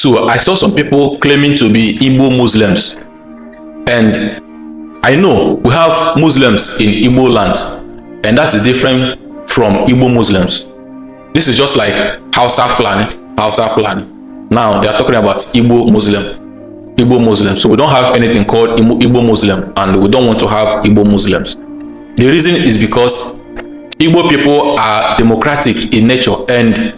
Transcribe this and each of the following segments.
So I saw some people claiming to be Igbo Muslims, and I know we have Muslims in Igbo land, and that is different from Igbo Muslims. This is just like Hausa Fulani. Now they are talking about Igbo Muslim. So we don't have anything called Igbo Muslim, and we don't want to have Igbo Muslims. The reason is because Igbo people are democratic in nature, and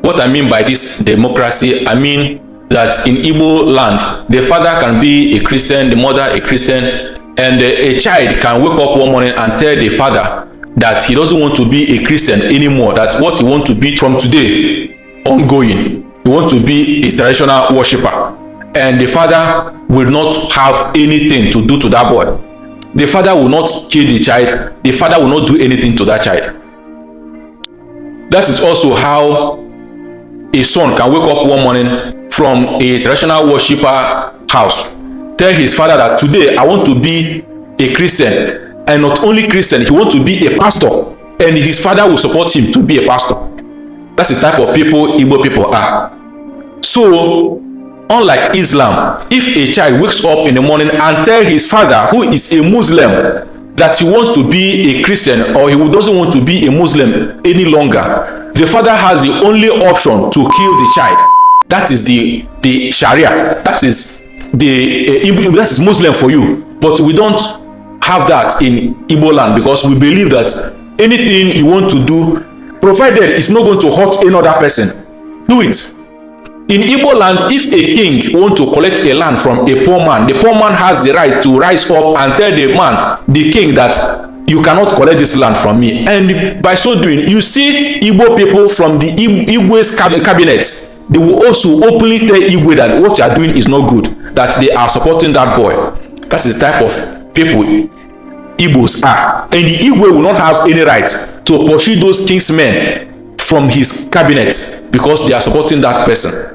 what I mean by this democracy, I mean that in Igbo land, the father can be a Christian, the mother a Christian, and a child can wake up one morning and tell the father that he doesn't want to be a Christian anymore, that what he wants to be from today ongoing, he wants to be a traditional worshipper, and the father will not have anything to do to that boy. The father will not kill the child, the father will not do anything to that child. That is also how a son can wake up one morning from a traditional worshipper house, tell his father that today I want to be a Christian, and not only Christian, he wants to be a pastor, and his father will support him to be a pastor. That's the type of people Igbo people are. So unlike Islam, if a child wakes up in the morning and tell his father, who is a Muslim, that he wants to be a Christian or he doesn't want to be a Muslim any longer, the father has the only option to kill the child. That is the Sharia. That is that is Muslim for you. But we don't have that in Igbo land, because we believe that anything you want to do, provided it's not going to hurt another person, do it. In Igbo land, if a king wants to collect a land from a poor man, the poor man has the right to rise up and tell the man, the king, that you cannot collect this land from me. And by so doing, you see Igbo people from the Igbo's cabinet, they will also openly tell Igbo that what you are doing is not good, that they are supporting that boy. That's the type of people Igbos are. And the Igbo will not have any right to pursue those king's men from his cabinet because they are supporting that person.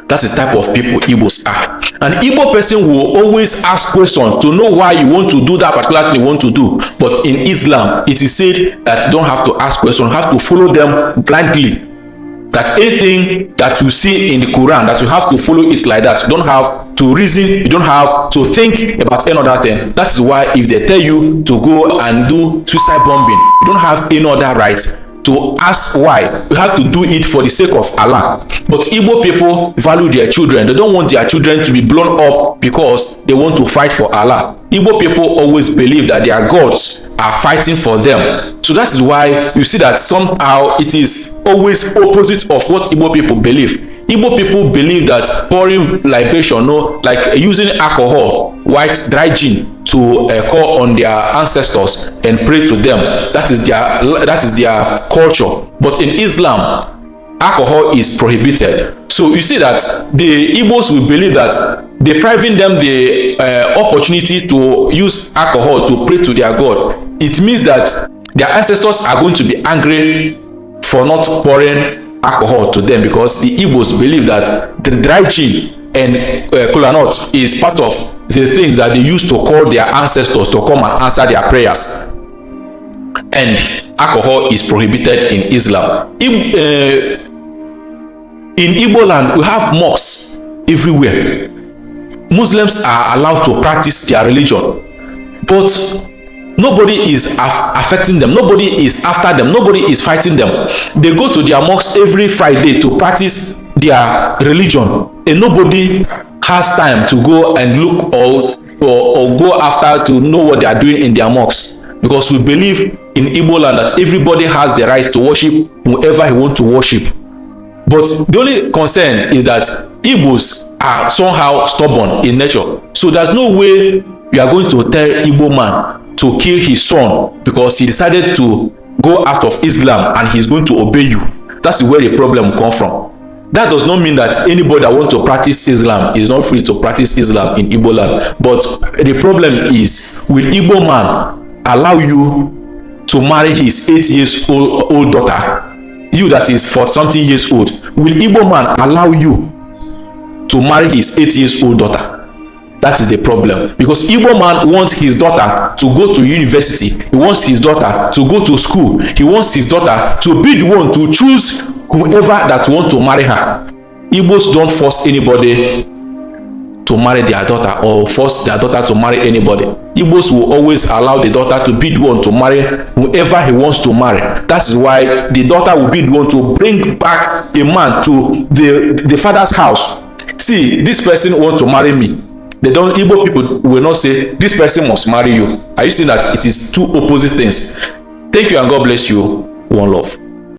That's the type of people Igbos are. An Igbo person will always ask questions to know why you want to do that particular thing you want to do. But in Islam, it is said that you don't have to ask questions, you have to follow them blindly. That anything that you see in the Quran, that you have to follow it like that. You don't have to reason, you don't have to think about another thing. That is why if they tell you to go and do suicide bombing, you don't have any other right to ask why. You have to do it for the sake of Allah. But Igbo people value their children. They don't want their children to be blown up because they want to fight for Allah. Igbo people always believe that their gods are fighting for them. So that is why you see that somehow it is always opposite of what Igbo people believe. Igbo people believe that pouring libation, like using alcohol, white dry gin, to call on their ancestors and pray to them. That is their culture. But in Islam, alcohol is prohibited. So you see that the Igbos will believe that depriving them the opportunity to use alcohol to pray to their God, it means that their ancestors are going to be angry for not pouring alcohol to them, because the Igbos believe that the dry gin and kola nut is part of the things that they used to call their ancestors to come and answer their prayers. And alcohol is prohibited in Islam. In Igbo land, we have mosques everywhere. Muslims are allowed to practice their religion, but nobody is affecting them, nobody is after them, nobody is fighting them. They go to their mosques every Friday to practice their religion, and nobody has time to go and look or go after to know what they are doing in their mosques, because we believe in Igbo land that everybody has the right to worship whoever he wants to worship. But the only concern is that Igbos are somehow stubborn in nature. So there's no way you are going to tell Igbo man to kill his son because he decided to go out of Islam and he's going to obey you. That's where the problem comes from. That does not mean that anybody that wants to practice Islam is not free to practice Islam in Igbo land. But the problem is, will Igbo man allow you to marry his 8 years old daughter? You that is for something years old, will Igbo man allow you to marry his 8 years old daughter? That is the problem, because Igbo man wants his daughter to go to university. He wants his daughter to go to school. He wants his daughter to be the one to choose whoever that want to marry her. Igbos don't force anybody to marry their daughter or force their daughter to marry anybody. Igbos will always allow the daughter to be the one to marry whoever he wants to marry. That is why the daughter will be the one to bring back a man to the father's house. See, this person want to marry me. Igbo people will not say this person must marry you. Are you seeing that it is two opposite things? Thank you and God bless you. One love.